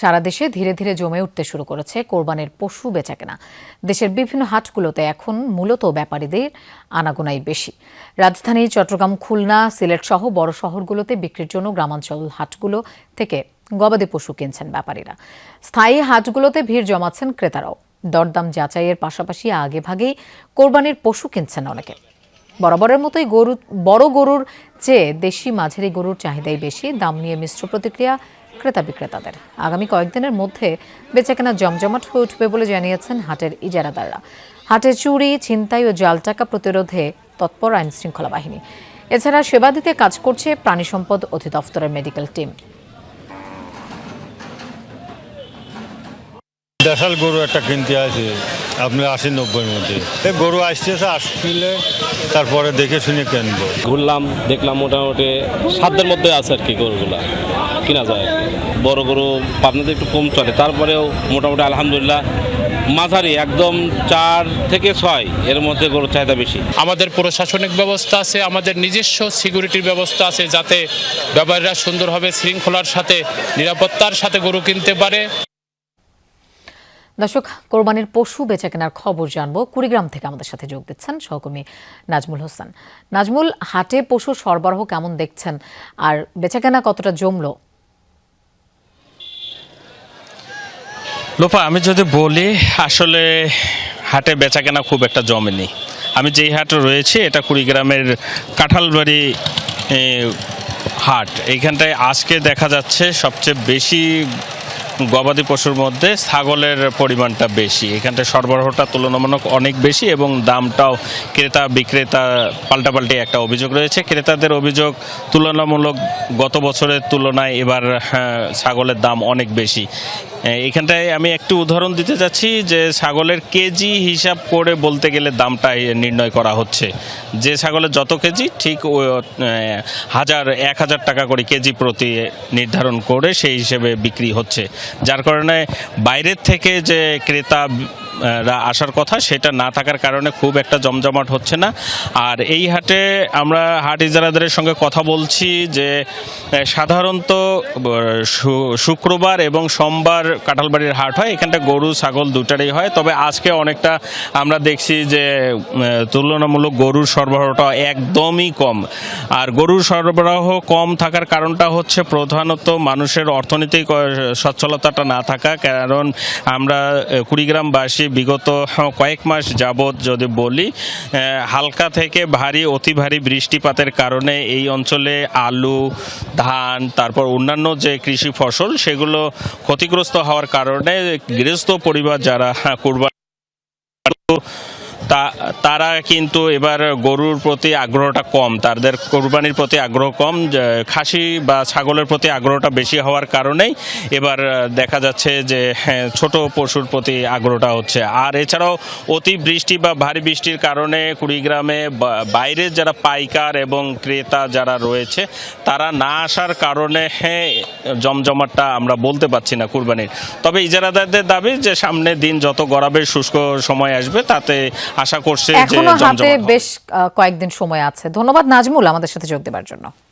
সারা দেশে ধীরে ধীরে জমে উঠতে শুরু করেছে কোরবানির পশু বেচাকেনা। দেশের বিভিন্ন হাটগুলোতে এখন মূলত ব্যাপারীদের আনাগোনাই বেশি। রাজধানী চট্টগ্রাম, খুলনা, সিলেট সহ বড় শহরগুলোতে বিক্রির জন্য গ্রামাঞ্চল হাটগুলো থেকে গবাদি পশু কিনছেন ব্যাপারীরা। স্থায়ী হাটগুলোতে ভিড় জমাচ্ছেন ক্রেতারাও। দরদাম যাচাইয়ের পাশাপাশি আগেভাগেই কোরবানির পশু কিনছেন অনেকে। বরাবরের মতোই বড় গরুর চেয়ে দেশি মাঝারি গরুর চাহিদাই বেশি। দাম নিয়ে মিশ্র প্রতিক্রিয়া ক্রেতা বিক্রেতাদের। আগামী কয়েকদিনের মধ্যে বেচাকেনা জমজমাট হয়ে উঠবে বলে জানিয়েছেন হাটের ইজারাদাররা। হাটে চুরি, ছিনতাই ও জাল টাকা প্রতিরোধে তৎপর আইন শৃঙ্খলা বাহিনী। এছাড়া সেবা দিতে কাজ করছে প্রাণী সম্পদ অধিদপ্তরের মেডিকেল টিম। দেশাল গরু একটা কিনতে আছে আপনি 80-90 মধ্যে। গরু আসতেছে, আসলে তারপরে দেখে শুনে কিনবো। ঘুরলাম, দেখলাম মোটামুটি সাধ্যের মধ্যে আছে আর কি, গরুগুলা কিনা যায়। বড় গরু পাবনাতে একটু কম চলে, তারপরেও মোটামুটি আলহামদুলিল্লাহ মাঝারি একদম 4 থেকে 6 এর মধ্যে গরুর চাহিদা বেশি। আমাদের প্রশাসনিক ব্যবস্থা আছে, আমাদের নিজস্ব সিকিউরিটির ব্যবস্থা আছে, যাতে ব্যবসায়ীরা সুন্দরভাবে শৃঙ্খলার সাথে নিরাপত্তার সাথে গরু কিনতে পারে। দর্শক, কোরবানির পশু বেচাকেনার খবর জানবো। কুড়িগ্রাম থেকে আমাদের সাথে যোগ দিচ্ছেন সহকর্মী নাজমুল হোসেন। নাজমুল, হাটে পশু সরবরাহ কেমন দেখছেন আর বেচাকেনা কতটা জমলো? লোপা, আমি যদি বলি আসলে হাটে বেচাকেনা খুব একটা জমেনি। আমি যেই হাটে রয়েছি এটা কুড়িগ্রামের কাঁঠালবাড়ি হাট। এইখানটায় আজকে দেখা যাচ্ছে সবচেয়ে বেশি গবাদি পশুর মধ্যে ছাগলের পরিমাণটা বেশি। এখানটায় সরবরাহটা তুলনামূলক অনেক বেশি এবং দামটাও ক্রেতা বিক্রেতা পাল্টাপাল্টি একটা অভিযোগ রয়েছে। ক্রেতাদের অভিযোগ তুলনামূলক গত বছরের তুলনায় এবার ছাগলের দাম অনেক বেশি। এখানটায় আমি একটু উদাহরণ দিতে যাচ্ছি যে ছাগলের কেজি হিসাব করে বলতে গেলে দামটা নির্ণয় করা হচ্ছে। যে ছাগলের যত কেজি ঠিক 1000 টাকা করে কেজি প্রতি নির্ধারণ করে সেই হিসেবে বিক্রি হচ্ছে, যার কারণে বাইরের থেকে যে ক্রেতা আসার কথা সেটা না থাকার কারণে খুব একটা জমজমাট হচ্ছে না। আর এই হাটে আমরা হাট ইজারাদারের সঙ্গে কথা বলছি যে সাধারণত শুক্রবার এবং সোমবার কাঁঠালবাড়ির হাট হয়, এখানটা গরু ছাগল দুটারই হয়। তবে আজকে অনেকটা আমরা দেখছি যে তুলনামূলক গরুর সরবরাহটা একদমই কম। আর গরুর সরবরাহ কম থাকার কারণটা হচ্ছে প্রধানত মানুষের অর্থনৈতিক সচ্ছলতাটা না থাকা। কারণ আমরা কুড়িগ্রামবাসী বিগত কয়েক মাস যাবৎ যদি বলি, হালকা থেকে ভারী অতি ভারী বৃষ্টিপাতের কারণে এই অঞ্চলে আলু, ধান, তারপর অন্যান্য যে কৃষি ফসল সেগুলো ক্ষতিগ্রস্ত হওয়ার কারণে গৃহস্থ পরিবার যারা কুরবানি তারা কিন্তু এবার গরুর প্রতি আগ্রহটা কম, তাদের কোরবানির প্রতি আগ্রহ কম। খাসি বা ছাগলের প্রতি আগ্রহটা বেশি হওয়ার কারণেই এবার দেখা যাচ্ছে যে ছোট পশুর প্রতি আগ্রহটা হচ্ছে। আর এছাড়াও অতি বৃষ্টি বা ভারী বৃষ্টির কারণে কুড়িগ্রামে বাইরের যারা পাইকার এবং ক্রেতা যারা রয়েছে তারা না আসার কারণে জমজমাটটা আমরা বলতে পারছি না কুরবানির। তবে ইজারাদারদের দাবি যে সামনে দিন যত গড়াবে, শুষ্ক সময় আসবে, তাতে আশা করছে যে এখনো হাতে বেশ কয়েকদিন সময় আছে। ধন্যবাদ নাজমুল আমাদের সাথে যোগ দেওয়ার জন্য।